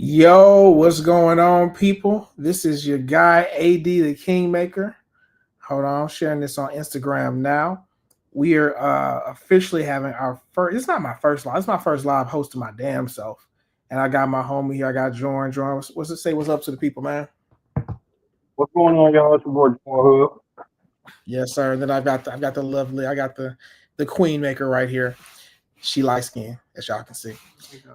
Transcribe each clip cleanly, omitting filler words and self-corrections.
Yo, what's going on, people? This is your guy, AD the Kingmaker. Hold on, I'm sharing this on Instagram now. We are officially having our first. It's not my first live. It's my first live hosting my damn self. And I got my homie here. I got Jordan. Jordan, what's it say? What's up to the people, man? What's going on, y'all? It's your boy Hood. Yes, sir. And then I got the Queen Maker right here. She light skin, as y'all can see.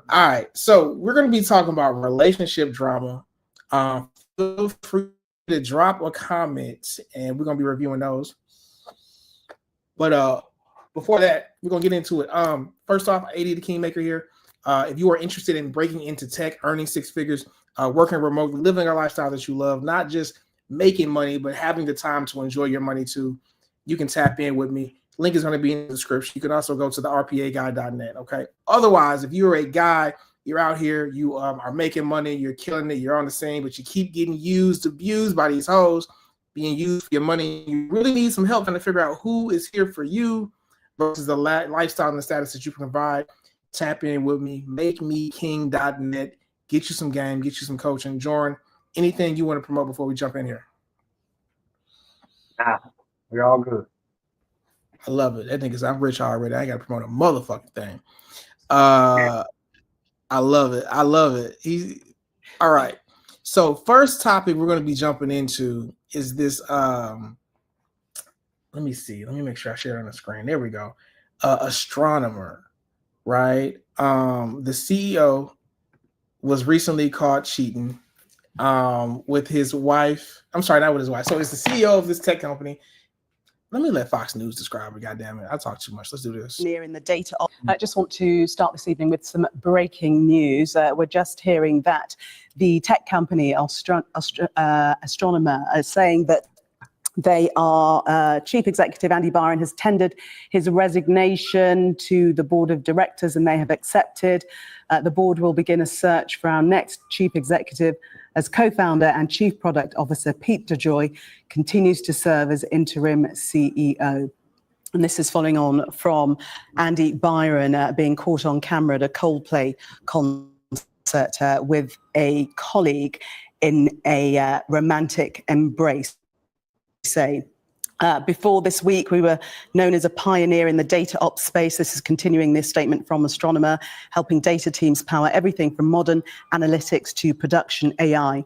All right, so we're going to be talking about relationship drama. Feel free to drop a comment, and we're going to be reviewing those. But before that, we're going to get into it. First off, AD the Kingmaker here. If you are interested in breaking into tech, earning six figures, working remotely, living a lifestyle that you love, not just making money, but having the time to enjoy your money too, you can tap in with me. Link is going to be in the description. You can also go to the rpaguy.net, okay? Otherwise, if you're a guy, you're out here, you are making money, you're killing it, you're on the scene, but you keep getting abused by these hoes, being used for your money, you really need some help trying to figure out who is here for you versus the lifestyle and the status that you can provide. Tap in with me, makemeking.net, get you some game, get you some coaching. Jordan, anything you want to promote before we jump in here? Nah, we're all good. I love it. That nigga's I'm rich already. I gotta promote a motherfucking thing. I love it. I love it. He's all right. So first topic we're gonna be jumping into is this. Let me see. Let me make sure I share it on the screen. There we go. Astronomer, right? The CEO was recently caught cheating with his wife. I'm sorry, not with his wife. So it's the CEO of this tech company. Let me let Fox News describe it. God damn it. I talk too much. Let's do this. Near in the data. I just want to start this evening with some breaking news. We're just hearing that the tech company Astronomer is saying that they are Chief Executive Andy Byron has tendered his resignation to the board of directors, and they have accepted. The board will begin a search for our next chief executive as co-founder and chief product officer Pete DeJoy continues to serve as interim CEO. And this is following on from Andy Byron being caught on camera at a Coldplay concert with a colleague in a romantic embrace. Before this week, we were known as a pioneer in the data ops space. This is continuing this statement from Astronomer, helping data teams power everything from modern analytics to production AI.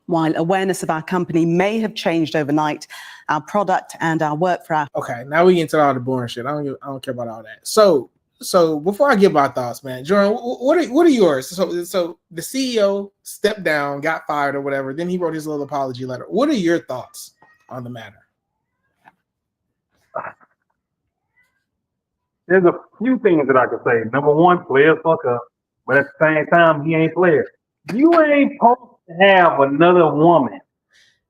While awareness of our company may have changed overnight, our product and our work for our... Okay, now we get into all the boring shit. I don't care about all that. So before I give my thoughts, man, Jordan, what are yours? So the CEO stepped down, got fired or whatever. Then he wrote his little apology letter. What are your thoughts on the matter? There's a few things that I could say. Number one, players fuck up, but at the same time, he ain't player. You ain't supposed to have another woman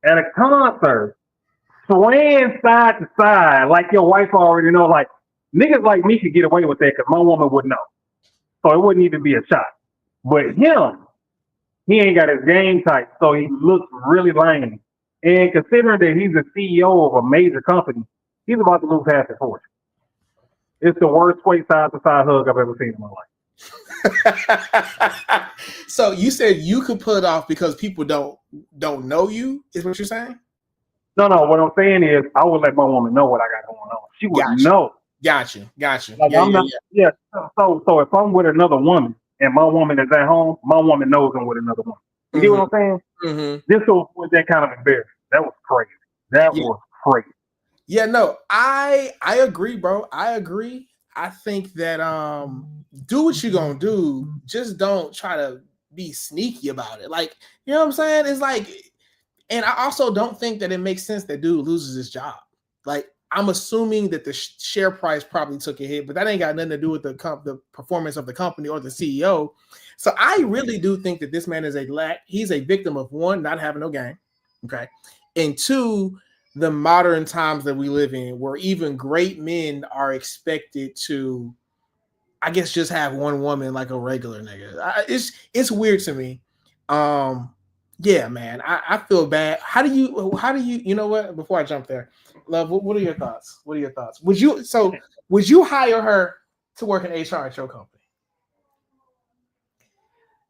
at a concert swaying side to side like your wife already know. Like niggas like me could get away with that because my woman would know, so it wouldn't even be a shot. But him, he ain't got his game tight, so he looks really lame. And considering that he's the CEO of a major company, he's about to lose half his fortune. It's the worst side to side hug I've ever seen in my life. So you said you could pull it off because people don't know you, is what you're saying? No. What I'm saying is I would let my woman know what I got going on. She would know. Got you. Like So if I'm with another woman and my woman is at home, my woman knows I'm with another woman. You get what I'm saying? Mm-hmm. This was that kind of embarrassing. That was crazy. That was crazy. Yeah, no, I agree, bro. I agree. I think that do what you're gonna do. Just don't try to be sneaky about it. Like, you know what I'm saying? It's like, and I also don't think that it makes sense that dude loses his job. Like, I'm assuming that the share price probably took a hit, but that ain't got nothing to do with the performance of the company or the CEO. So I really do think that this man is he's a victim of, one, not having no game, okay, and two, the modern times that we live in, where even great men are expected to, I guess, just have one woman like a regular nigga. It's weird to me. Yeah, man, I feel bad. How do you, you know what? Before I jump there, love, what are your thoughts? What are your thoughts? Would you hire her to work in HR at your company?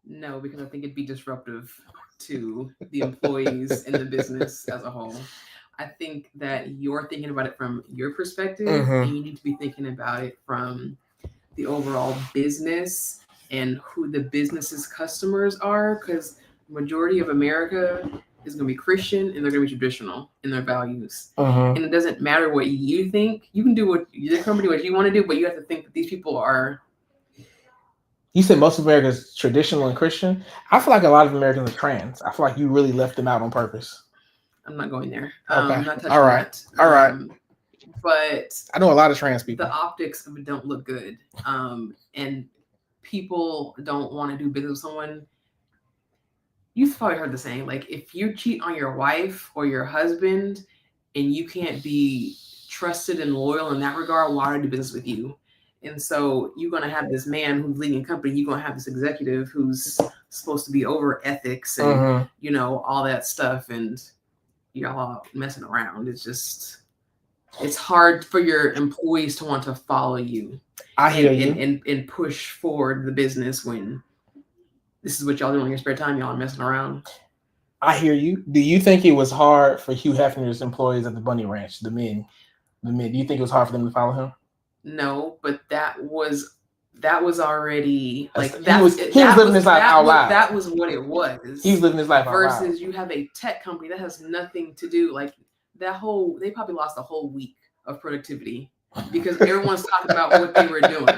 No, because I think it'd be disruptive to the employees and the business as a whole. I think that you're thinking about it from your perspective, and you need to be thinking about it from the overall business and who the business's customers are, because majority of America is going to be Christian and they're going to be traditional in their values. And it doesn't matter what you think. You can do what your company, what you want to do, but you have to think that these people are. You said most of America is traditional and Christian. I feel like a lot of Americans are trans. I feel like you really left them out on purpose. I'm not going there. Okay. I'm not touching All right. that. All right. But I know a lot of trans people. The optics of it don't look good. And people don't want to do business with someone. You've probably heard the saying, like, if you cheat on your wife or your husband and you can't be trusted and loyal in that regard, why do business with you? And so you're going to have this man who's leading a company. You're going to have this executive who's supposed to be over ethics and, you know, all that stuff. And y'all are messing around. It's hard for your employees to want to follow you. I hear you. And push forward the business when this is what y'all do in your spare time. Y'all are messing around. I hear you. Do you think it was hard for Hugh Hefner's employees at the Bunny Ranch, the men? Do you think it was hard for them to follow him? No, but that was already like he was living his life out loud. That was what it was. He was living his life out loud. Versus you have a tech company that has nothing to do. Like they probably lost a whole week of productivity because everyone's talking about what they were doing.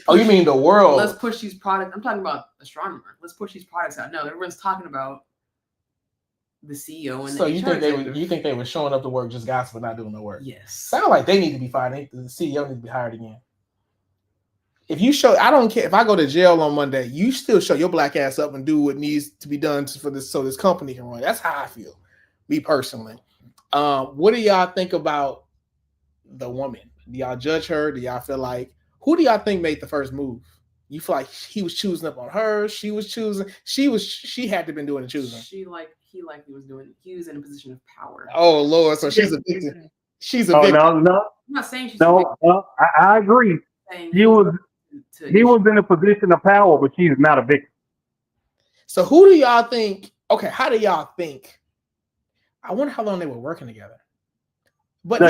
Oh, you mean the world? Let's push these products. I'm talking about Astronomer. Let's push these products out. No, everyone's talking about the CEO and so you think they were showing up to work just gossiping, not doing no work? Yes. Sound like they need to be fired. The CEO needs to be hired again. If you show, I don't care if I go to jail on Monday, you still show your black ass up and do what needs to be done for this, so this company can run. That's how I feel, me personally. What do y'all think about the woman? Do y'all judge her? Do y'all feel like, who do y'all think made the first move? You feel like he was choosing up on her? She had to have been doing the choosing. He was in a position of power. Oh Lord, so she's a victim. She's a victim. No. I'm not saying she's I agree. He was in a position of power, but she's not a victim. So who do y'all think? Okay, how do y'all think? I wonder how long they were working together. But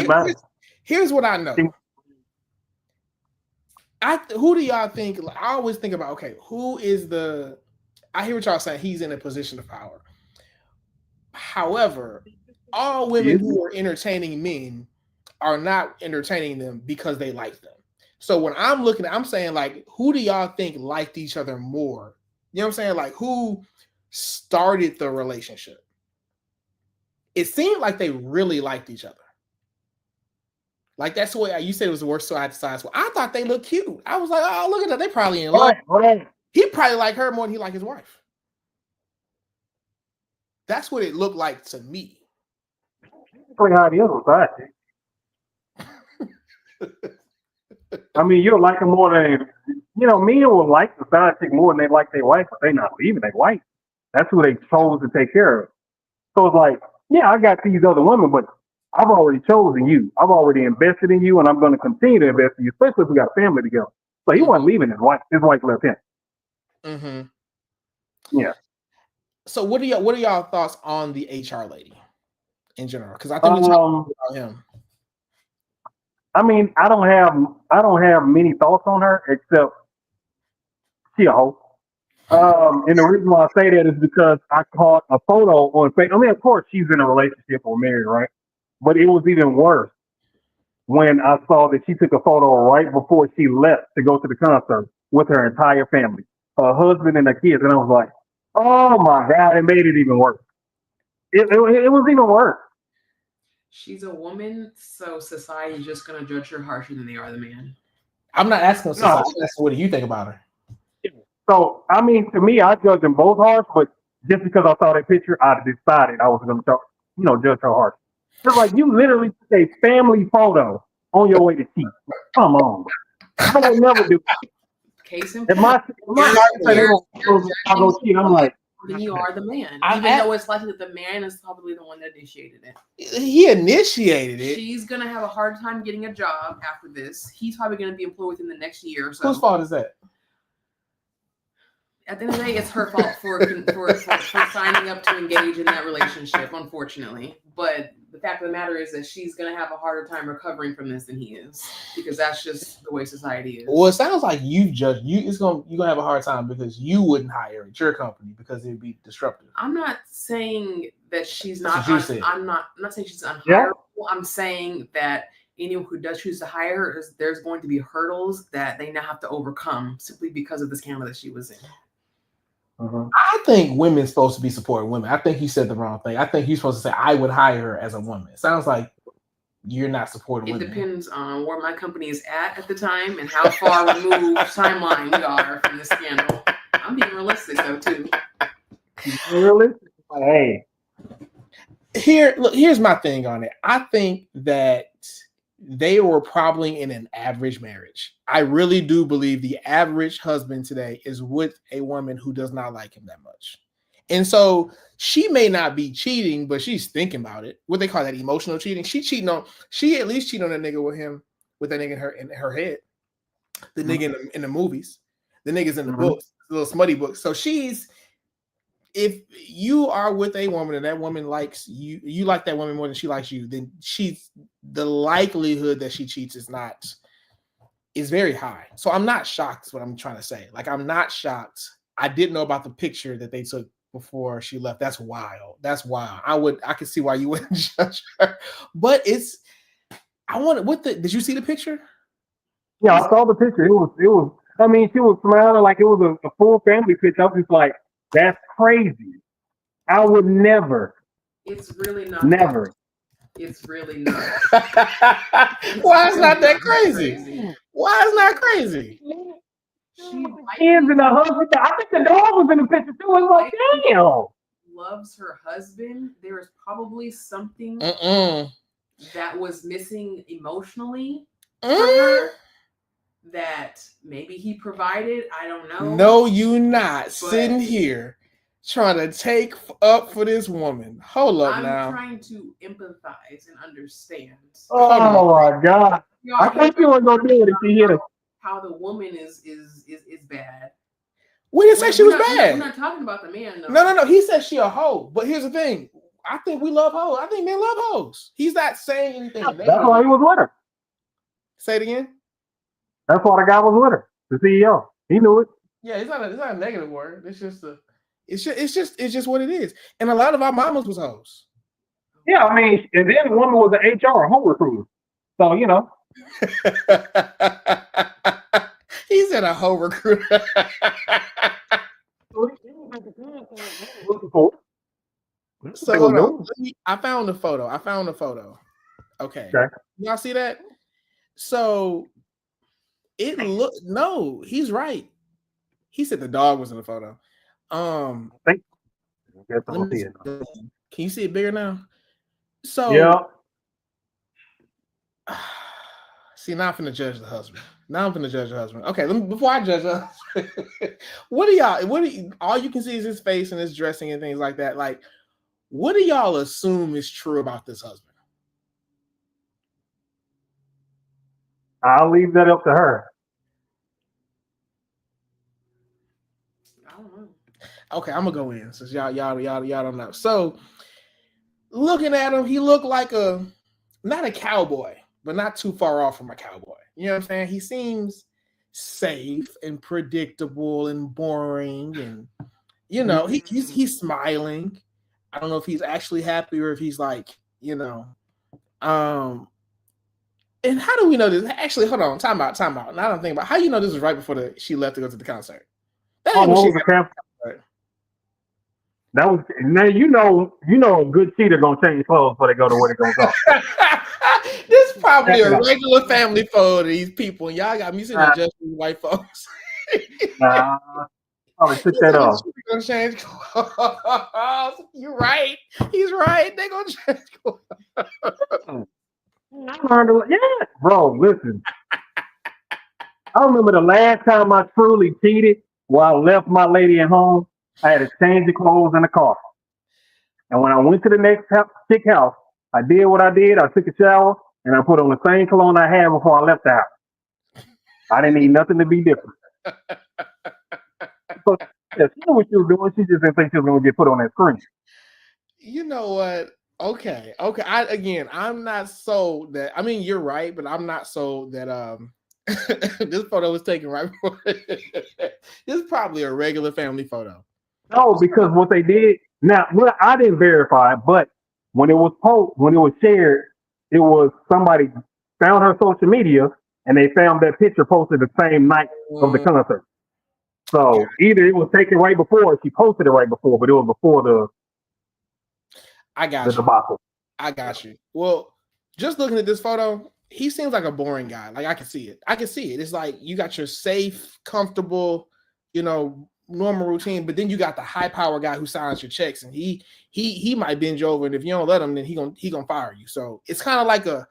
here's what I know. Who do y'all think? I always think about, okay, who is the? I hear what y'all saying. He's in a position of power. However, all women who are entertaining men are not entertaining them because they like them. So when I'm saying, like, who do y'all think liked each other more? You know what I'm saying? Like, who started the relationship? It seemed like they really liked each other. Like, that's the way you said it was the worst side to side. Well, I thought they looked cute. I was like, oh, look at that. They probably in love. He probably liked her more than he liked his wife. That's what it looked like to me. Like how the other side. I mean, you'll like them more than, men will like the side chick more than they like their wife, but they not even their wife. That's who they chose to take care of. So it's like, yeah, I got these other women, but I've already chosen you. I've already invested in you, and I'm going to continue to invest in you, especially if we got a family together. So he wasn't leaving his wife. His wife left him. Mm-hmm. Yeah. So what are y'all thoughts on the HR lady in general? Because I think we talked about him. I mean, I don't have many thoughts on her except she a hoe. And the reason why I say that is because I caught a photo on Facebook. I mean, of course, she's in a relationship or married, right? But it was even worse when I saw that she took a photo right before she left to go to the concert with her entire family, her husband and her kids. And I was like, oh my God, it made it even worse. It was even worse. She's a woman, so society is just gonna judge her harsher than they are the man. I'm not asking. No. No. What do you think about her? So I mean, to me, I judge them both harsh, but just because I saw that picture, I decided I was going to, judge her harsh. It's like you literally took a family photo on your way to cheat. Come on, I would never do. Case in If point, I go cheat, I'm like, then you are the man, I- even though it's likely that the man is probably the one that initiated it. He initiated it. She's gonna have a hard time getting a job after this. He's probably gonna be employed within the next year or so. Whose fault is that? At the end of the day, it's her fault for signing up to engage in that relationship, unfortunately. But the fact of the matter is that she's gonna have a harder time recovering from this than he is, because that's just the way society is. Well, it sounds like you're gonna have a hard time because you wouldn't hire at your company because it'd be disruptive. I'm not saying that she's That's not. what you said. I'm not saying she's unhireable. Yeah. I'm saying that anyone who does choose to hire her, there's going to be hurdles that they now have to overcome simply because of the scandal that she was in. I think women's supposed to be supporting women. I think you said the wrong thing. I think you're supposed to say I would hire her as a woman. It sounds like you're not supporting It women. depends on where my company is at the time and how far removed timeline we are from the scandal. I'm being realistic though too. realistic. Hey, Here's my thing on it. I think that they were probably in an average marriage. I really do believe the average husband today is with a woman who does not like him that much. And so she may not be cheating, but she's thinking about it. What they call that, emotional cheating. She at least cheated on that nigga with that nigga in her head. The nigga in the movies. The niggas in the books, the little smutty books. So if you are with a woman and that woman likes you, you like that woman more than she likes you, then the likelihood that she cheats is very high. So I'm not shocked, is what I'm trying to say. Like, I'm not shocked. I didn't know about the picture that they took before she left. That's wild. I could see why you wouldn't judge her. But did you see the picture? yeah, I saw the picture. It was. I mean, she was smiling like it was a full family picture. I was just like, that's crazy. I would never. It's really not. Never. It's really not. Why is not that crazy? Why is not crazy? She Kids and the husband. I think the dog was in the picture too. I was like, damn. loves her husband. There is probably something Mm-mm. that was missing emotionally for her that maybe he provided. I don't know. No, you not sitting here trying to take up for this woman. Hold up I'm now. trying to empathize and understand. Oh my God. Y'all I think you weren't gonna do it if you hit her. how the woman is bad. We didn't say she was We're bad. not talking about the man though. No. He said she a hoe. But here's the thing. I think we love hoes. I think men love hoes. He's not saying anything. That's why he was with her. Say it again. That's why the guy was with her. The CEO. He knew it. Yeah, it's not a negative word. It's just what it is. And a lot of our mamas was hoes. Yeah, I mean, and then the woman was an HR, a home recruiter. So, you know. He said a hoe recruiter. So hold on. I found the photo. Okay. Y'all see that? So it look no, he's right. He said the dog was in the photo. Can you see it bigger now? So yeah. See, now I'm finna judge the husband. Okay, before I judge the husband, what do you all you can see is his face and his dressing and things like that. Like, what do y'all assume is true about this husband? I'll leave that up to her. I don't know. Okay, I'm gonna go in since y'all don't know. So, looking at him, he looked like not a cowboy, but not too far off from a cowboy. You know what I'm saying? He seems safe and predictable and boring, and he's smiling. I don't know if he's actually happy or if he's like, And how do we know this? Actually, hold on, time out. Now I'm thinking about how you know this was right before she left to go to the concert. That ain't when she got- That was now you know a good cheater gonna change clothes before they go to where they gonna go. This is probably Check it a out. regular family photo of these people, and y'all got me sitting there just with white folks. Nah, probably took He that said the off. cheater gonna change clothes. You're right. He's right. They gonna change clothes. Yeah, bro. Listen, I remember the last time I truly cheated. While I left my lady at home, I had to change the clothes in the car. And when I went to the next chick house, I did what I did. I took a shower and I put on the same cologne I had before I left the house. I didn't need nothing to be different. So, yeah, she knew what she was doing. She just didn't think she was going to get put on that screen. You know what? Okay. I'm not sold that. I mean, you're right, but I'm not sold that this photo was taken right before. This is probably a regular family photo. No, because what they did now, well, I didn't verify, but when it was shared, it was somebody found her social media and they found that picture posted the same night of the concert. So either it was taken right before, or she posted it right before, but it was before the debacle. I got you. Well, just looking at this photo, he seems like a boring guy. Like I can see it. It's like you got your safe, comfortable, normal routine, but then you got the high power guy who signs your checks, and he might bend you over, and if you don't let him, then he gonna fire you. So it's kind of like a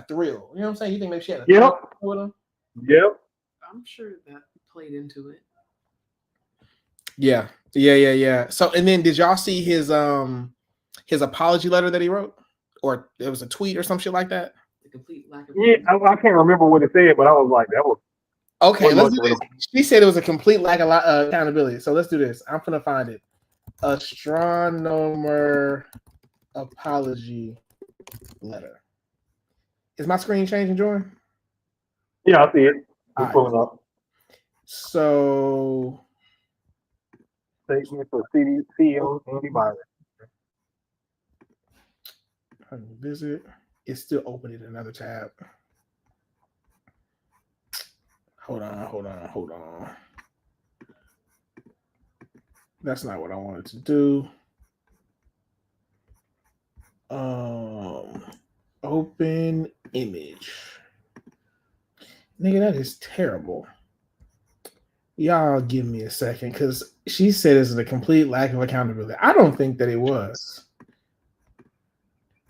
thrill. You know what I'm saying? You think maybe she had a thrill with him? Yep. I'm sure that played into it. Yeah. So, and then did y'all see his apology letter that he wrote, or it was a tweet or some shit like that? The complete lack of. Yeah, I can't remember what it said, but I was like, that was okay. Let's do this. She said it was a complete lack of accountability. So let's do this. I'm gonna find it. Astronomer apology letter. Is my screen changing, Jordan? Yeah, I see it. All It's pulling up. So Statement for CEO Andy Byron. Visit. It's still open in another tab. Hold on. That's not what I wanted to do. Open image. Nigga, that is terrible. Y'all give me a second, because she said it's a complete lack of accountability. I don't think that it was.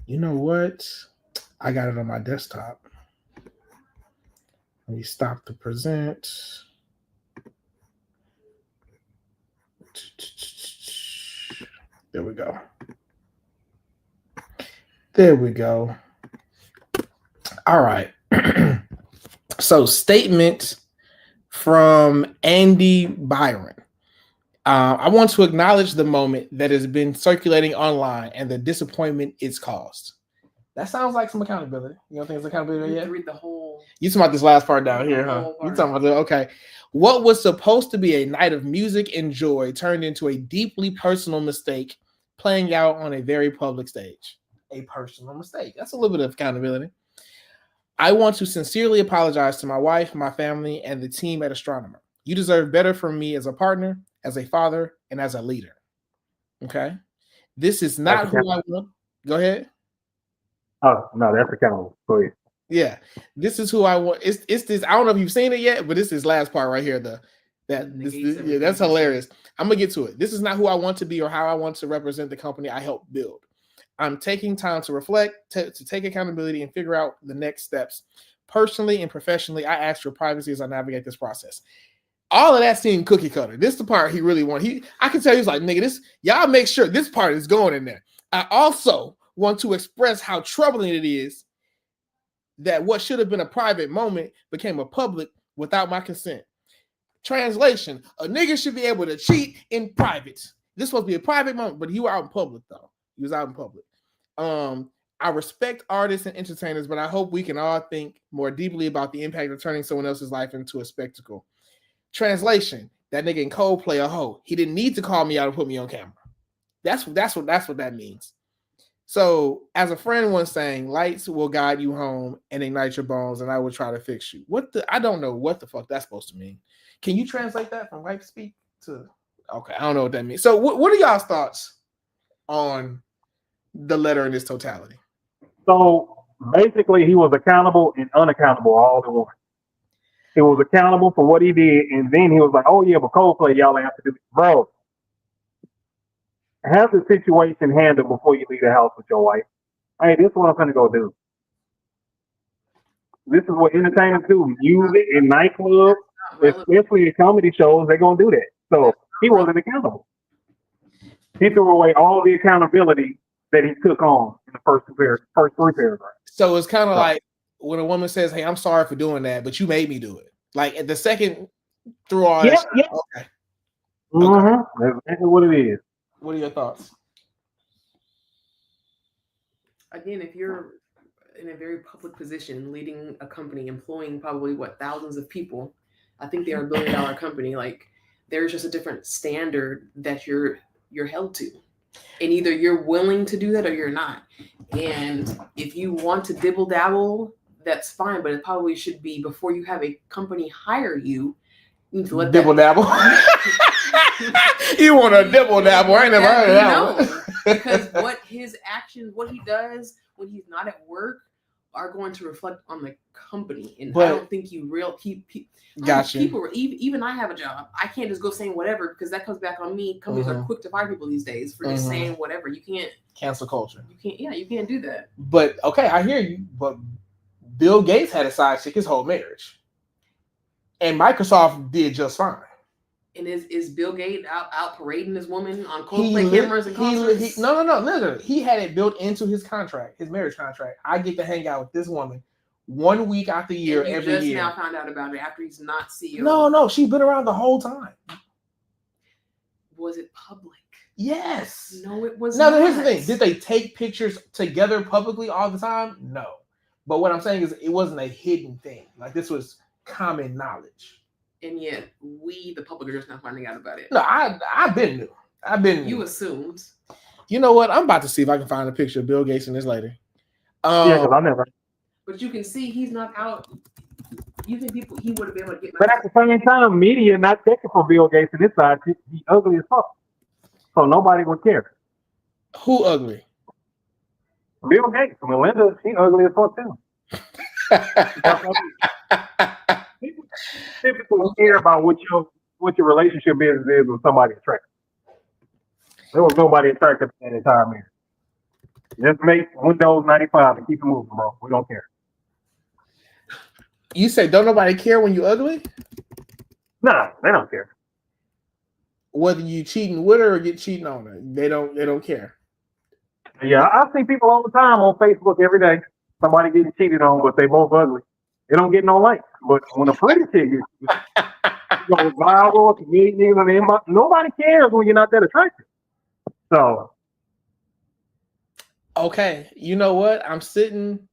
You know what? I got it on my desktop. Let me stop the present. There we go. All right. So, statement from Andy Byron. I want to acknowledge the moment that has been circulating online and the disappointment it's caused. That sounds like some accountability. You don't think it's accountability yet? Read the whole. You talking about this last part down here, huh? You talking about okay. What was supposed to be a night of music and joy turned into a deeply personal mistake playing out on a very public stage. A personal mistake. That's a little bit of accountability. I want to sincerely apologize to my wife, my family, and the team at Astronomer. You deserve better from me as a partner, as a father, and as a leader. Okay? This is not who I want. Go ahead. Oh, no, that's accountable. Go ahead. Yeah, this is who I want. It's this. I don't know if you've seen it yet, but this is last part right here. That's hilarious. I'm gonna get to it. This is not who I want to be or how I want to represent the company I helped build. I'm taking time to reflect, to take accountability, and figure out the next steps. Personally and professionally, I ask for privacy as I navigate this process. All of that seemed cookie cutter. This is the part he really wanted. I can tell he's like, nigga, this, y'all make sure this part is going in there. I also want to express how troubling it is that what should have been a private moment became a public without my consent. Translation, a nigga should be able to cheat in private. This supposed to be a private moment, but you were out in public, though. He was out in public. I respect artists and entertainers, but I hope we can all think more deeply about the impact of turning someone else's life into a spectacle. Translation, that nigga in Coldplay a hoe. He didn't need to call me out and put me on camera. That's what that means. So, as a friend once saying, lights will guide you home and ignite your bones, and I will try to fix you. I don't know what the fuck that's supposed to mean. Can you translate that from white speak to? Okay, I don't know what that means. So, what are y'all's thoughts on the letter in its totality? So basically, he was accountable and unaccountable all in one. He was accountable for what he did, and then he was like, "Oh yeah, but Coldplay, y'all have to do it." Bro, have the situation handled before you leave the house with your wife. Hey, this is what I'm gonna go do. This is what entertainers do. Music in nightclubs, especially in comedy shows, they're gonna do that. So he wasn't accountable. He threw away all the accountability that he took on in the first three paragraphs. So it's kind of like when a woman says, "Hey, I'm sorry for doing that, but you made me do it." Like at the second through all that. Yeah. Okay. Mm-hmm. That's exactly what it is. What are your thoughts? Again, if you're in a very public position, leading a company, employing probably thousands of people, I think they are $1 billion company. Like there's just a different standard that you're held to, and either you're willing to do that or you're not. And if you want to dibble dabble, that's fine, but it probably should be before you have a company hire you. You need to let Dibble dabble. You want a dibble dabble? I ain't never heard of that one. Because what his actions, what he does when he's not at work, are going to reflect on the company. And I don't think you Gotcha. People, even I have a job. I can't just go saying whatever because that comes back on me. Companies are quick to fire people these days for just saying whatever. You can't cancel culture. You can't do that. But okay, I hear you. But Bill Gates had a side chick his whole marriage, and Microsoft did just fine. And is Bill Gates out parading this woman on Coldplay cameras and concerts? No. Literally, he had it built into his contract, his marriage contract. I get to hang out with this woman 1 week out the year, every year. Just now found out about it after he's not CEO. No, she's been around the whole time. Was it public? Yes. No, it was not. Now, here's the thing. Did they take pictures together publicly all the time? No. But what I'm saying is it wasn't a hidden thing. Like this was common knowledge. And yet we, the public, are just now finding out about it. No, I've been new. You assumed. You know what? I'm about to see if I can find a picture of Bill Gates in this later. Yeah, because I never. But you can see he's not out. You think he would have been able to get. But at the same time, media not checking for Bill Gates in this side. He ugly as fuck. So nobody would care. Who ugly? Bill Gates. Melinda, she ugly as fuck too. People typically care about what your relationship is with somebody attractive. There was nobody attractive in that entire marriage. Just make Windows 95 and keep it moving, bro. We don't care. You say don't nobody care when you ugly? Nah, they don't care. Whether you cheating with her or get cheating on her, they don't care. Yeah, I see people all the time on Facebook every day. Somebody getting cheated on, but they both ugly. They don't get no likes. But when a pretty chick goes viral, nobody cares when you're not that attractive. So, okay, you know what? I'm sitting,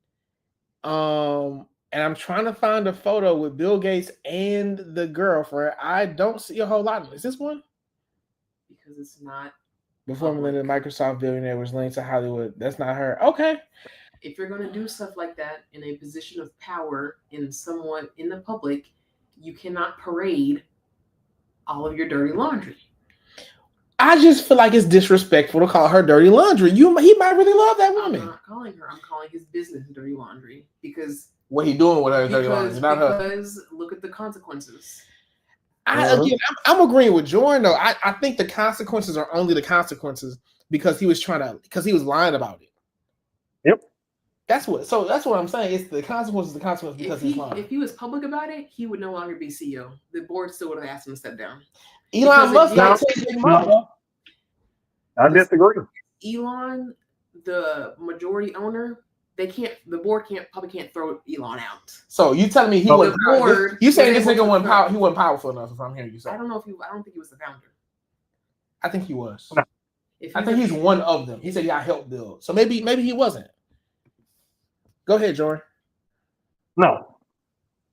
and I'm trying to find a photo with Bill Gates and the girlfriend. I don't see a whole lot of it. Is this one? Because it's not. Before Melinda, Microsoft billionaire was linked to Hollywood. That's not her. Okay. If you're going to do stuff like that in a position of power in someone in the public, you cannot parade all of your dirty laundry. I just feel like it's disrespectful to call her dirty laundry. He might really love that woman. I'm not calling her. I'm calling his business dirty laundry because what he doing with her is dirty laundry, not her. Because look at the consequences. I'm agreeing with Jordan though. I think the consequences are only the consequences because he was lying about it. Yep. That's what I'm saying. It's the consequences because he's lying. If he was public about it, he would no longer be CEO. The board still would have asked him to step down. Elon Musk I disagree. Elon, the majority owner, the board probably can't throw Elon out. So you telling me he was board? You saying this nigga wasn't he wasn't powerful enough? If I'm hearing you say, I don't think he was the founder. I think he was. No. I think he's one of them. He said, "Yeah, I helped build." So maybe he wasn't. Go ahead, Jordan. No,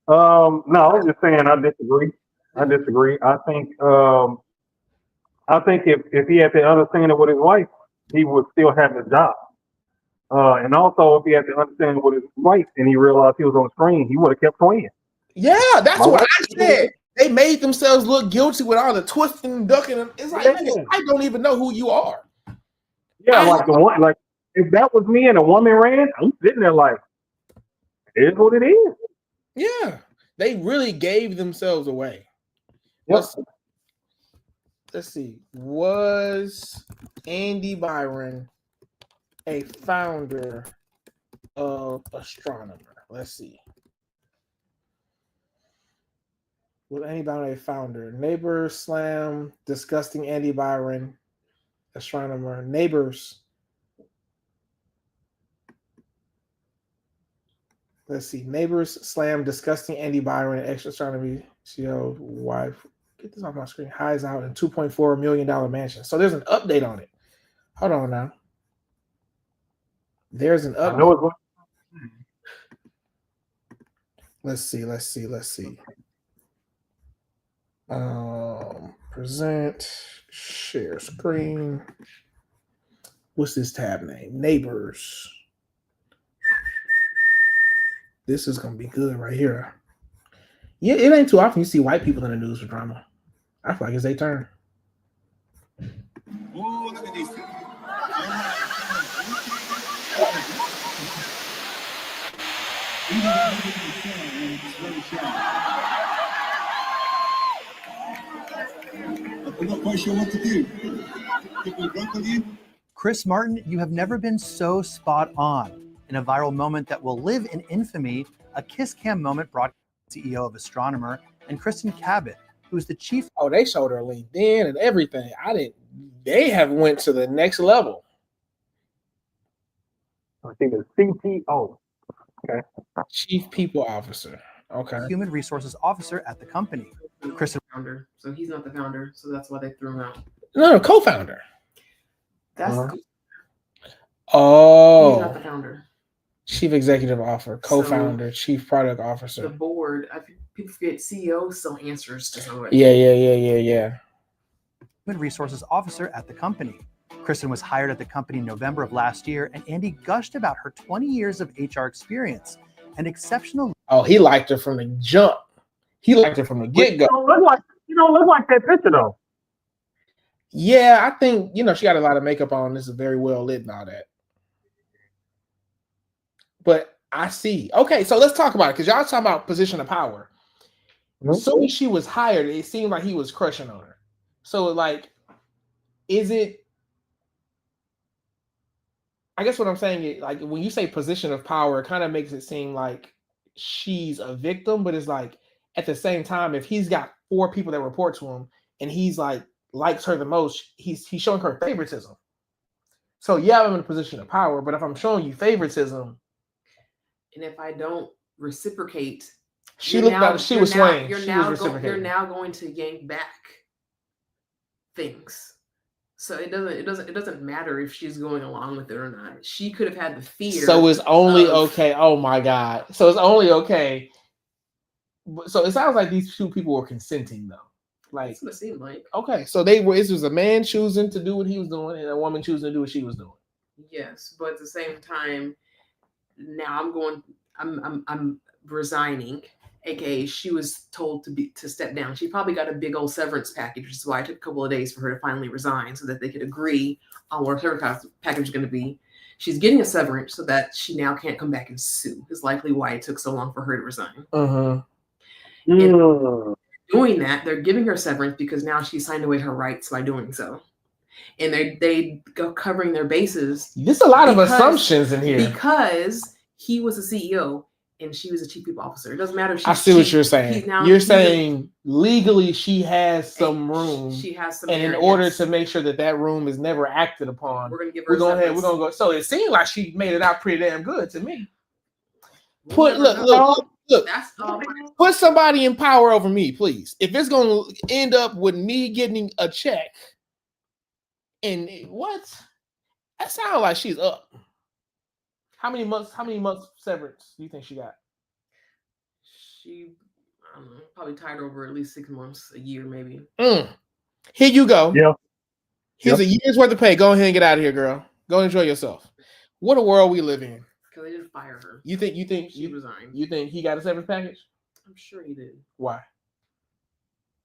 I was just saying I disagree. I think if he had the understanding with his wife, he would still have his job. And also, if he had the understanding with his wife and he realized he was on the screen, he would have kept playing. Yeah, that's what I said. They made themselves look guilty with all the twisting and ducking. It's like, I don't even know who you are. Yeah, like the one, like if that was me and a woman ran, I'm sitting there like, it is what it is. Yeah, they really gave themselves away. Yep. Let's see. Was Andy Byron a founder of Astronomer? Let's see. Was Andy Byron a founder? Neighbors, Slam, Disgusting Andy Byron, Astronomer, Neighbors. Let's see. Neighbors, Slam, Disgusting Andy Byron, Extra Astronomy, CEO, wife. Get this off my screen. Highs out in $2.4 million mansion. So there's an update on it. Hold on now. There's an I know update. it's Let's see. Present, share screen. What's this tab name? Neighbors. This is gonna be good right here. Yeah, it ain't too often you see white people in the news for drama. I feel like it's their turn. Oh, look at these. I'm not quite sure what to do. People drunk again? Chris Martin, you have never been so spot on. In a viral moment that will live in infamy, a kiss cam moment brought CEO of Astronomer and Kristen Cabot, who's the chief. Oh, they showed her LinkedIn and everything. They have went to the next level. I think it's CTO. Okay. Chief People Officer. Okay. Human Resources Officer at the company. Kristen Founder, so he's not the founder, so that's why they threw him out. No, co-founder. That's Uh-huh. he's not Oh, the founder. Chief Executive Officer, co-founder, Chief Product The Officer. board, I think people forget CEO still answers to somebody. Yeah. Human Resources Officer at the company. Kristen was hired at the company in November of last year, and Andy gushed about her 20 years of HR experience and exceptional. Oh, he liked her from the jump. He liked her from the But get-go. you don't look like that picture though. Yeah, I think, she got a lot of makeup on. This is very well lit and all that. But I see. Okay, so let's talk about it because y'all talking about position of power. As soon as she was hired, it seemed like he was crushing on her. So, is it? I guess what I'm saying is, when you say position of power, it kind of makes it seem like she's a victim, but it's like at the same time, if he's got 4 people that report to him and he's likes her the most, he's showing her favoritism. So yeah, I'm in a position of power, but if I'm showing you favoritism, And if I don't reciprocate, she looked like she was swaying. You're She now was reciprocating. going to yank back things. So it doesn't matter if she's going along with it or not. She could have had the fear. So it's only of- okay. Oh my God. So it's only okay. So it sounds like these 2 people were consenting though. That's what it seemed like. Okay, so this was a man choosing to do what he was doing and a woman choosing to do what she was doing. Yes, but at the same time, now I'm resigning, aka she was told to step down. She probably got a big old severance package, which is why it took a couple of days for her to finally resign so that they could agree on what her severance package is going to be. She's getting a severance so that she now can't come back and sue. Is likely why it took so long for her to resign. Doing that, they're giving her severance because now she signed away her rights by doing so. And they go covering their bases. There's a lot of assumptions in here. Because he was a CEO and she was a chief people officer. It doesn't matter if she's I see what you're saying. You're saying legally she has some room. She has some. And in order to make sure that room is never acted upon, we're gonna give her. We're gonna go. So it seemed like she made it out pretty damn good to me. Look. That's put somebody in power over me, please. If it's gonna end up with me getting a check, and what? That sounds like she's up. How many months severance do you think she got? She, I don't know, probably tied over at least 6 months, a year, maybe. Here you go. Yeah. Here's a year's worth of pay. Go ahead and get out of here, girl. Go enjoy yourself. What a world we live in. Because they didn't fire her. You think she resigned? You think he got a severance package? I'm sure he did. Why?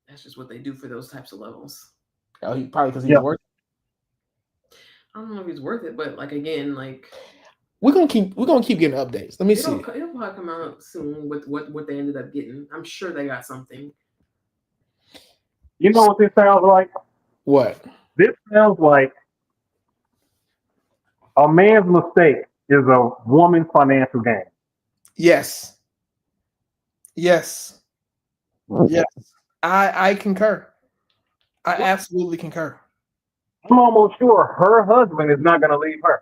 That's just what they do for those types of levels. Oh, probably because he's working. I don't know if he's worth it, but like again, like We're gonna keep getting updates. Let me see. it'll probably come out soon with what they ended up getting. I'm sure they got something. You know what this sounds like? What? This sounds like a man's mistake is a woman's financial gain. Yes. Yes. Yes. I concur. I absolutely concur. I'm almost sure her husband is not going to leave her.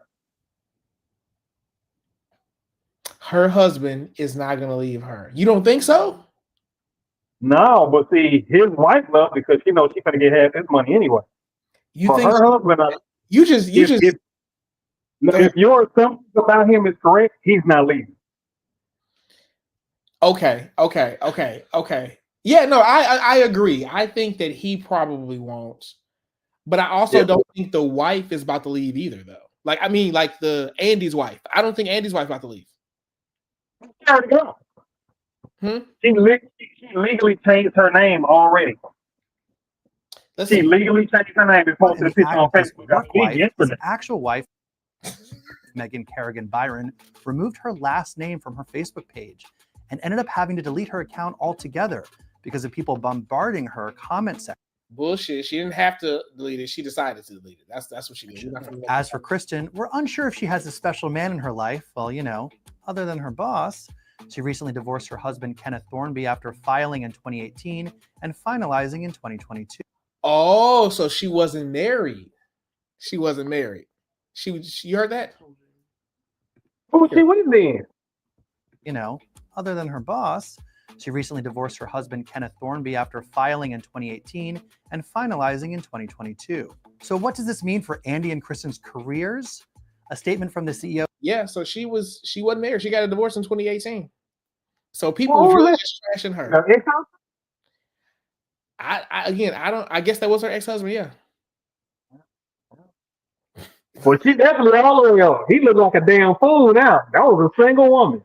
Her husband is not gonna leave her. You don't think so? No, but see, his wife loves because she knows she's going to get half his money anyway. You For think her so? husband, You just if your assumptions about him is correct, he's not leaving. okay. Yeah, no, I agree. I think that he probably won't. But I also Yeah. don't think the wife is about to leave either, though. Like, I mean, like the Andy's wife. I don't think Andy's wife about to leave. She already gone. Hmm? She legally changed her name already. Let's She see. legally changed her name and But posted in a the picture act on of his Facebook. work wife, his Yesterday. actual wife, Megan Kerrigan Byron, removed her last name from her Facebook page and ended up having to delete her account altogether because of people bombarding her comment section. Bullshit. She didn't have to delete it. She decided to delete it. That's what she did. We're not gonna make As it for up. Kristen, we're unsure if she has a special man in her life. Well, you know, other than her boss. She recently divorced her husband, Kenneth Thornby, after filing in 2018 and finalizing in 2022. Oh, so she wasn't married. She wasn't married. You heard that? Who was she with then? You know, other than her boss. She recently divorced her husband, Kenneth Thornby, after filing in 2018 and finalizing in 2022. So what does this mean for Andy and Kristen's careers? A statement from the CEO. Yeah, so she wasn't married. She got a divorce in 2018. So people Well, was who really is just trashing her. The ex-husband? I guess that was her ex-husband, yeah. Well, she definitely all the way up. He looked like a damn fool now. That was a single woman.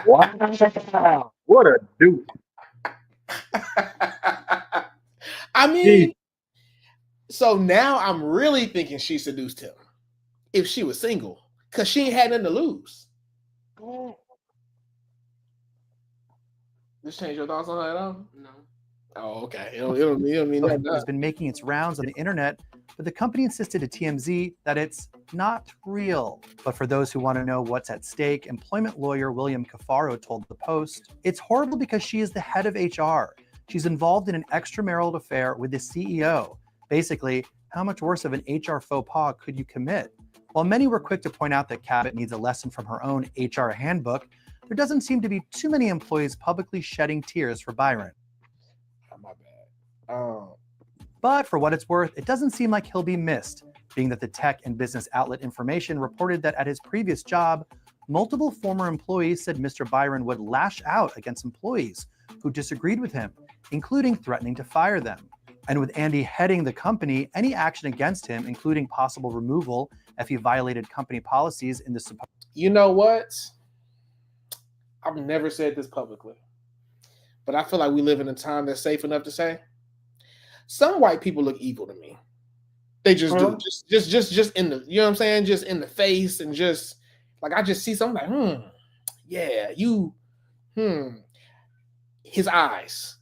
Wow. What a dude. I mean, so now I'm really thinking she seduced him if she was single, because she ain't had nothing to lose. Just change your thoughts on that at all? No. Oh, okay. It don't mean nothing. has been making its rounds on the internet, but the company insisted to TMZ that it's not real. But for those who want to know what's at stake, employment lawyer William Cafaro told the Post, it's horrible because she is the head of HR. She's involved in an extramarital affair with the CEO. Basically, how much worse of an HR faux pas could you commit? While many were quick to point out that Cabot needs a lesson from her own HR handbook, there doesn't seem to be too many employees publicly shedding tears for Byron. Oh, my bad. But for what it's worth, it doesn't seem like he'll be missed, being that the tech and business outlet Information reported that at his previous job, multiple former employees said Mr. Byron would lash out against employees who disagreed with him, including threatening to fire them. And with Andy heading the company, any action against him, including possible removal if he violated company policies in the supposed... You know what? I've never said this publicly, but I feel like we live in a time that's safe enough to say some white people look evil to me. They just do. Just in the, you know what I'm saying? Just in the face, and just like I just see something like, yeah, you, his eyes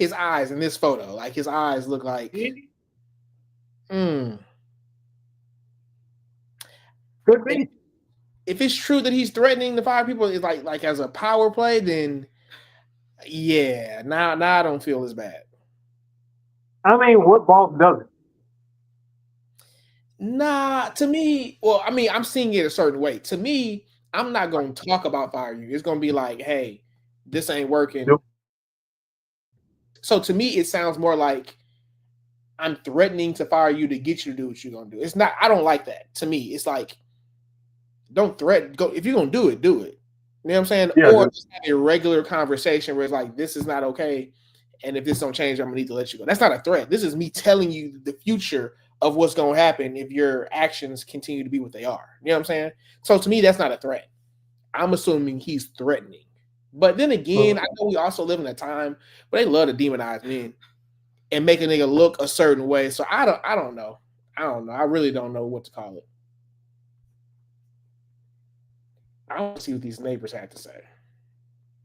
in this photo, like his eyes look like, Could be. If it's true that he's threatening to fire people, it's like as a power play, then yeah, now I don't feel as bad. I mean, what boss doesn't? Nah, to me, well, I mean, I'm seeing it a certain way. To me, I'm not going to talk about firing you. It's going to be like, hey, this ain't working. Nope. So to me, it sounds more like I'm threatening to fire you to get you to do what you're going to do. It's not, I don't like that. To me, it's like, don't threaten. Go, if you're going to do it, do it. You know what I'm saying? Yeah, or just have a regular conversation where it's like, this is not okay. And if this don't change, I'm going to need to let you go. That's not a threat. This is me telling you the future of what's going to happen if your actions continue to be what they are. You know what I'm saying? So to me, that's not a threat. I'm assuming he's threatening. But then again, I know we also live in a time where they love to demonize men and make a nigga look a certain way. So I don't know. I really don't know what to call it. I want to see what these neighbors had to say.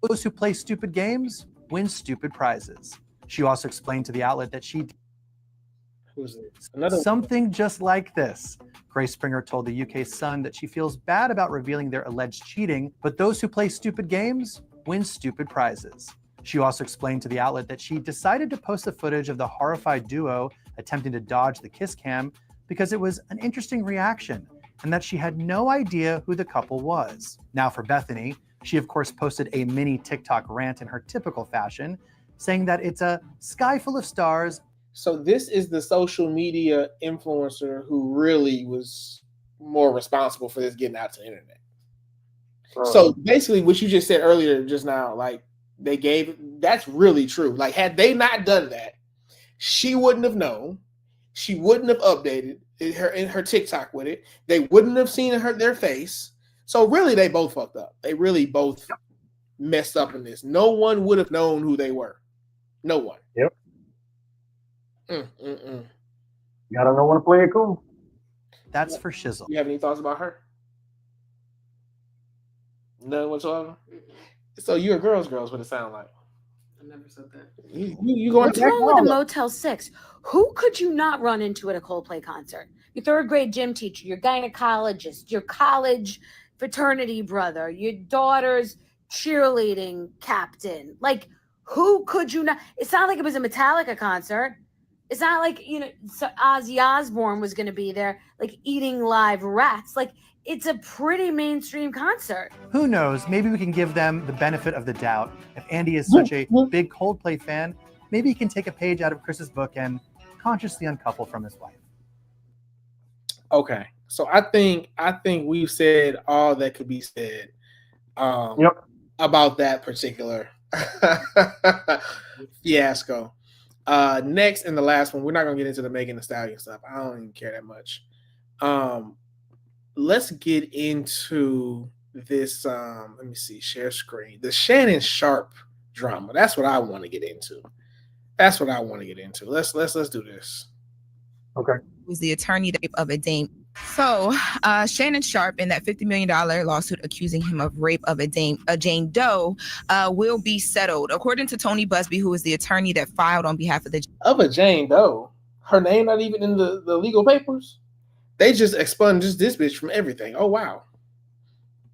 Those who play stupid games win stupid prizes. She also explained to the outlet that she Who's this? Another something just like this. Grace Springer told the UK Sun that she feels bad about revealing their alleged cheating, but those who play stupid games win stupid prizes. She also explained to the outlet that she decided to post the footage of the horrified duo attempting to dodge the kiss cam because it was an interesting reaction and that she had no idea who the couple was. Now for Bethany, she of course posted a mini TikTok rant in her typical fashion, saying that it's a sky full of stars. So this is the social media influencer who really was more responsible for this getting out to the internet. So basically what you just said earlier just now, like that's really true. Like had they not done that, she wouldn't have known. She wouldn't have updated in her TikTok with it. They wouldn't have seen their face. So really they both fucked up. They really both messed up in this. No one would have known who they were. No one. Yep. You Gotta know when to play it cool. That's for shizzle. You have any thoughts about her? None whatsoever. So you're girls, what it sound like. I never said that. You going What's to wrong with a Motel 6? Who could you not run into at a Coldplay concert? Your third grade gym teacher, your gynecologist, your college fraternity brother, your daughter's cheerleading captain. Like, who could you not? It's not like it was a Metallica concert. It's not like, so Ozzy Osbourne was going to be there, like eating live rats. Like, it's a pretty mainstream concert. Who knows? Maybe we can give them the benefit of the doubt. If Andy is such a big Coldplay fan, maybe he can take a page out of Chris's book and consciously uncouple from his wife. Okay. So I think we've said all that could be said about that particular fiasco. Next and the last one, we're not gonna get into the Megan Thee Stallion stuff. I don't even care that much. Let's get into this. Let me see, share screen. The Shannon Sharpe drama. That's what I want to get into. Let's do this. Okay. Was the attorney of a Dame. So Shannon Sharpe in that $50 million lawsuit accusing him of rape of a Jane Doe will be settled. According to Tony Busby, who is the attorney that filed on behalf of a Jane Doe. Her name not even in the legal papers. They just expunged this bitch from everything. Oh, wow.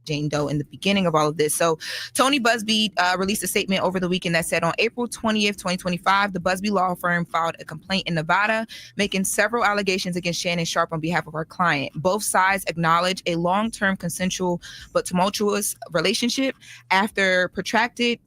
Jane Doe in the beginning of all of this. So Tony Busby released a statement over the weekend that said on April 20th, 2025, the Busby law firm filed a complaint in Nevada, making several allegations against Shannon Sharpe on behalf of our client. Both sides acknowledge a long-term consensual but tumultuous relationship after protracted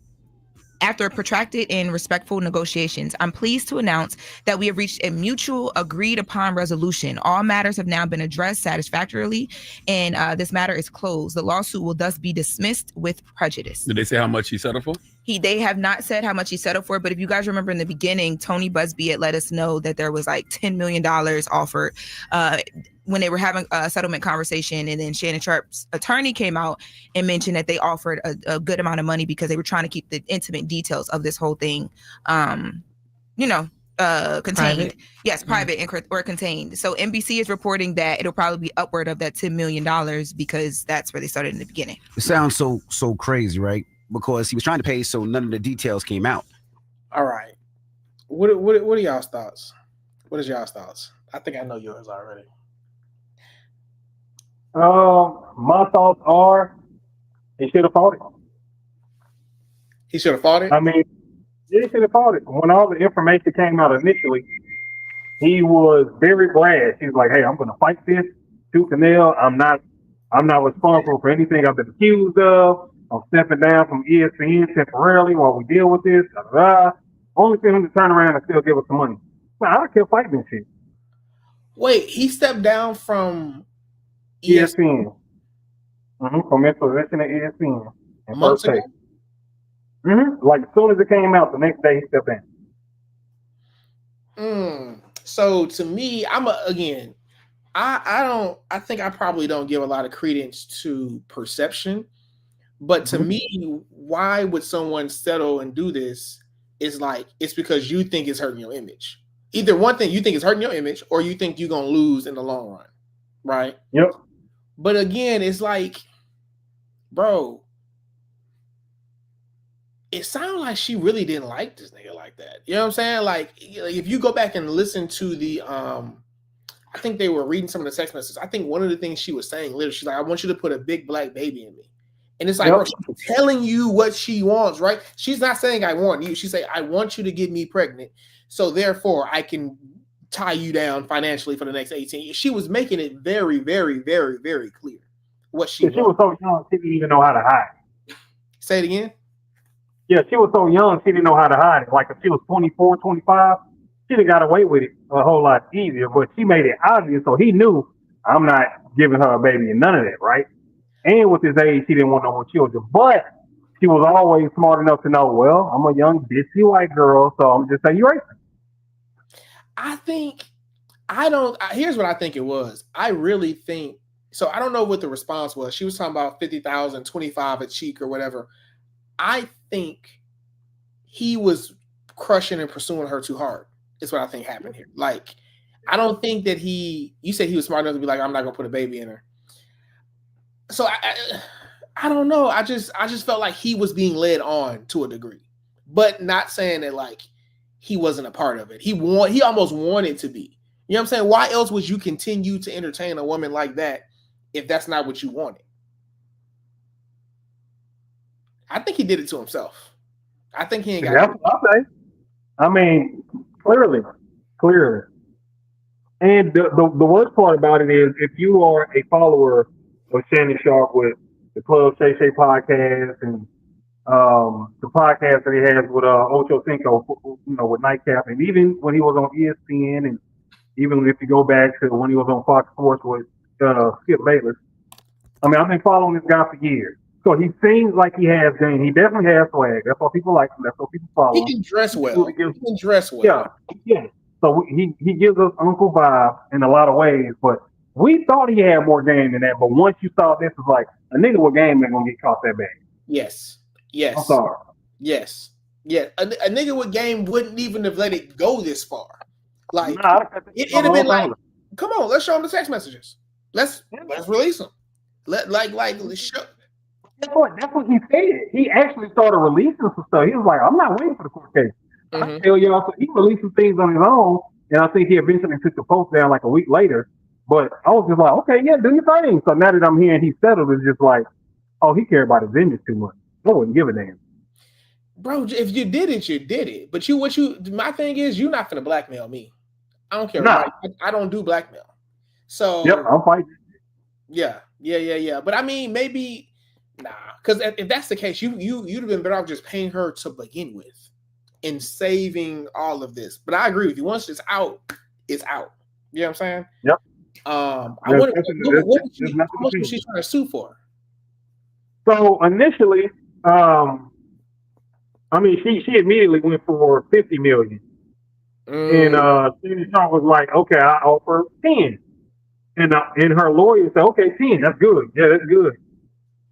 and respectful negotiations. I'm pleased to announce that we have reached a mutual agreed upon resolution. All matters have now been addressed satisfactorily, and this matter is closed. The lawsuit will thus be dismissed with prejudice. Did they say how much he settled for? They have not said how much he settled for, but if you guys remember in the beginning, Tony Busby had let us know that there was like $10 million offered when they were having a settlement conversation, and then Shannon Sharpe's attorney came out and mentioned that they offered a good amount of money because they were trying to keep the intimate details of this whole thing, contained. Private. Yes, private or contained. So NBC is reporting that it'll probably be upward of that $10 million because that's where they started in the beginning. It sounds so crazy, right? Because he was trying to pay, so none of the details came out. All right. What are y'all's thoughts? What is y'all's thoughts? I think I know yours already. My thoughts are he should have fought it. He should have fought it? I mean, he should have fought it. When all the information came out initially, he was very glad. He was like, hey, I'm going to fight this tooth and nail. I'm not responsible for anything I've been accused of. I'm stepping down from ESPN temporarily while we deal with this. Only for him to turn around and still give us some money. Man, I kept fighting this shit. Wait, he stepped down from ESPN. From his position at ESPN. And months first ago? take. Like as soon as it came out, the next day he stepped in. So to me, I think I probably don't give a lot of credence to perception. But to me, why would someone settle and do this? Is like, it's because you think it's hurting your image. Either one thing, you think it's hurting your image, or you think you're going to lose in the long run. Right? Yep. But again, it's like, bro, it sounded like she really didn't like this nigga like that. You know what I'm saying? Like if you go back and listen to the I think they were reading some of the text messages. I think one of the things she was saying, literally, she's like, I want you to put a big black baby in me. And it's like, bro, she's telling you what she wants, right? She's not saying I want you. She say, I want you to get me pregnant. So therefore I can tie you down financially for the next 18 years. She was making it very, very, very, very clear what she was so young, she didn't even know how to hide. Say it again. Yeah, she was so young, she didn't know how to hide it. Like if she was 24, 25, she'd have got away with it a whole lot easier, but she made it obvious, so he knew I'm not giving her a baby and none of that, right? And with his age, she didn't want no more children. But she was always smart enough to know, well, I'm a young, bitchy white girl, so I'm just saying you're racist. Here's what I think it was. I really think, so I don't know what the response was. She was talking about 50,000, 25 a cheek or whatever. I think he was crushing and pursuing her too hard. Is what I think happened here. Like, I don't think that you said he was smart enough to be like, I'm not gonna put a baby in her. So I don't know. I just felt like he was being led on to a degree, but not saying that like he wasn't a part of it. He almost wanted to be. You know what I'm saying? Why else would you continue to entertain a woman like that if that's not what you wanted? I think he did it to himself. I think he ain't got. That's what I say. I mean, clearly. And the worst part about it is, if you are a follower of Shannon Sharpe with the Club Shay Shay podcast and the podcast that he has with Ocho Cinco, with Nightcap, and even when he was on ESPN, and even if you go back to when he was on Fox Sports with Skip Bayless, I mean, I've been following this guy for years. So he seems like he has game. He definitely has swag. That's why people like him. That's why people follow him. He can dress well. Yeah. So he gives us uncle vibe in a lot of ways, but we thought he had more game than that. But once you saw this, it's like a nigga with game ain't gonna get caught that bad. Yes. I'm sorry. Yes. Yeah. A nigga with game wouldn't even have let it go this far. Like it'd have been like, come on, let's show him the text messages. Let's release them. Show. That's what he said. He actually started releasing some stuff. He was like, I'm not waiting for the court case. I tell y'all, so he released some things on his own, and I think he eventually took the post down like a week later. But I was just like, okay, yeah, do your thing. So now that I'm hearing he settled, it's just like, oh, he cared about his image too much. I wouldn't give a damn. Bro, if you did it, you did it. But my thing is, you're not gonna blackmail me. I don't care. Nah. I don't do blackmail. So yep, I'm fighting. Yeah. But I mean, maybe because if that's the case, you'd have been better off just paying her to begin with and saving all of this. But I agree with you. Once it's out, it's out. You know what I'm saying? Yep. I wonder what was she trying to sue for? So initially, I mean, she immediately went for $50 million. And Shannon Sharpe was like, okay, I offer 10. And her lawyer said, okay, 10, that's good. Yeah, that's good.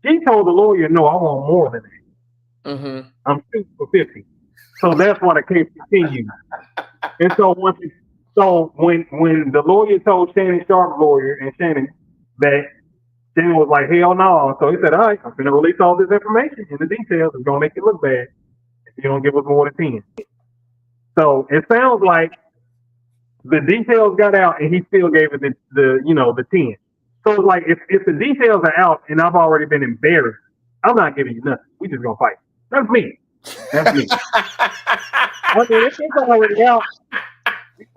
She told the lawyer, no, I want more than that. I'm shooting for 50. So that's why the case continued. And so when the lawyer told Shannon Sharpe's lawyer and Shannon that, Shannon was like, hell no. So he said, all right, I'm going to release all this information and the details. It's going to make it look bad if you don't give us more than 10. So it sounds like the details got out and he still gave it the 10. So it's like if the details are out and I've already been embarrassed, I'm not giving you nothing. We just gonna fight. That's me. I mean, if it's already out.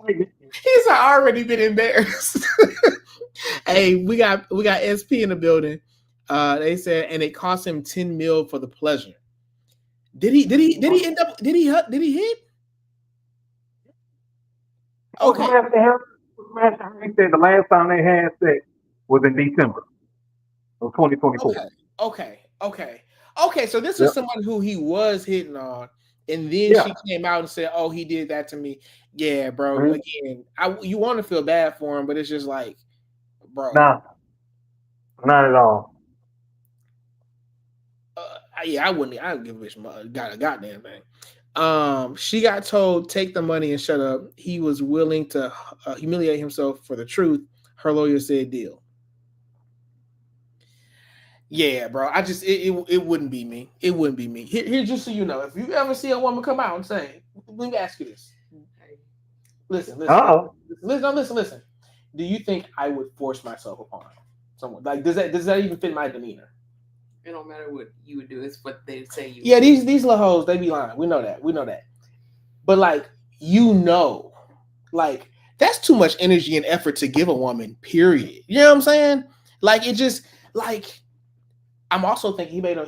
He's already been embarrassed. Hey, we got SP in the building. They said, and it cost him 10 mil for the pleasure. Did he hit? Okay. He said the last time they had sex was in December of 2024. Okay. So this is someone who he was hitting on, and then she came out and said, "Oh, he did that to me." Yeah, bro. Mm-hmm. Again, you want to feel bad for him, but it's just like, bro. Nah, not at all. I wouldn't. I don't give a bitch got a goddamn thing. She got told, take the money and shut up. He was willing to humiliate himself for the truth. Her lawyer said, deal. Yeah, bro. I just it wouldn't be me. It wouldn't be me. Here, just so you know, if you ever see a woman come out and say, let me ask you this. Listen. Listen. Do you think I would force myself upon someone? Like, does that even fit my demeanor? It don't matter what you would do. It's what they say you. Yeah, these little hoes, they be lying. We know that. But like, like that's too much energy and effort to give a woman. Period. You know what I'm saying? Like, it just like. I'm also thinking he made an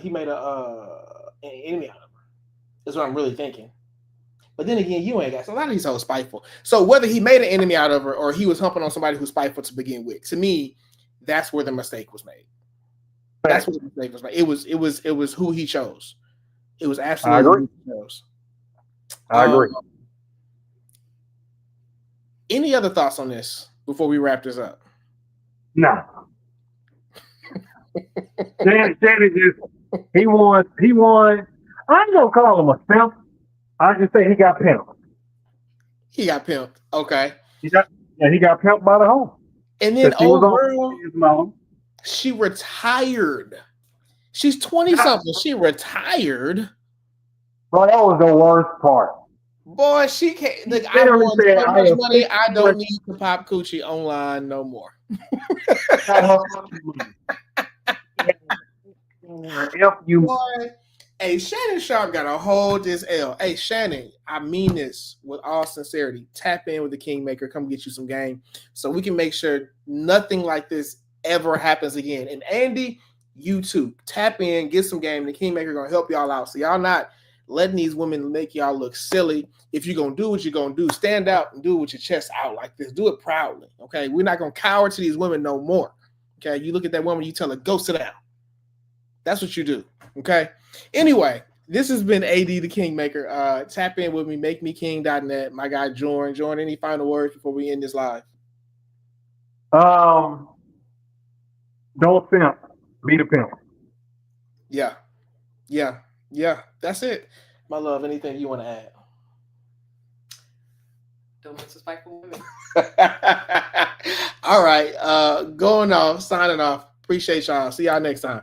enemy out of her. That's what I'm really thinking. But then again, you ain't got so a lot of these hoes spiteful. So whether he made an enemy out of her or he was humping on somebody who's spiteful to begin with, to me, that's where the mistake was made. That's where the mistake was made. It was who he chose. It was absolutely who he chose. I agree. Any other thoughts on this before we wrap this up? No. Shannon just he won. I ain't gonna call him a simp. I just say he got pimped. He got pimped. Okay. He got pimped by the home. And then she retired. She's 20 something. She retired. Bro, that was the worst part. Boy, she can't. Look, I won so much money. I don't need to pop coochie online no more. Boy, hey, Shannon Sharp got to hold this L. Hey, Shannon, I mean this with all sincerity. Tap in with the Kingmaker. Come get you some game so we can make sure nothing like this ever happens again. And Andy, you too. Tap in, get some game. The Kingmaker going to help y'all out. So y'all not letting these women make y'all look silly. If you're going to do what you're going to do, stand out and do it with your chest out like this. Do it proudly, okay? We're not going to cower to these women no more, okay? You look at that woman, you tell her, go sit down. That's what you do, okay? Anyway, this has been AD the Kingmaker. Tap in with me, makemeking.net. My guy, Jordan. Jordan, any final words before we end this live? Don't pimp. Be the pimp. Yeah. That's it. My love, anything you want to add? Don't mess with spiteful women. All right. Going off, signing off. Appreciate y'all. See y'all next time.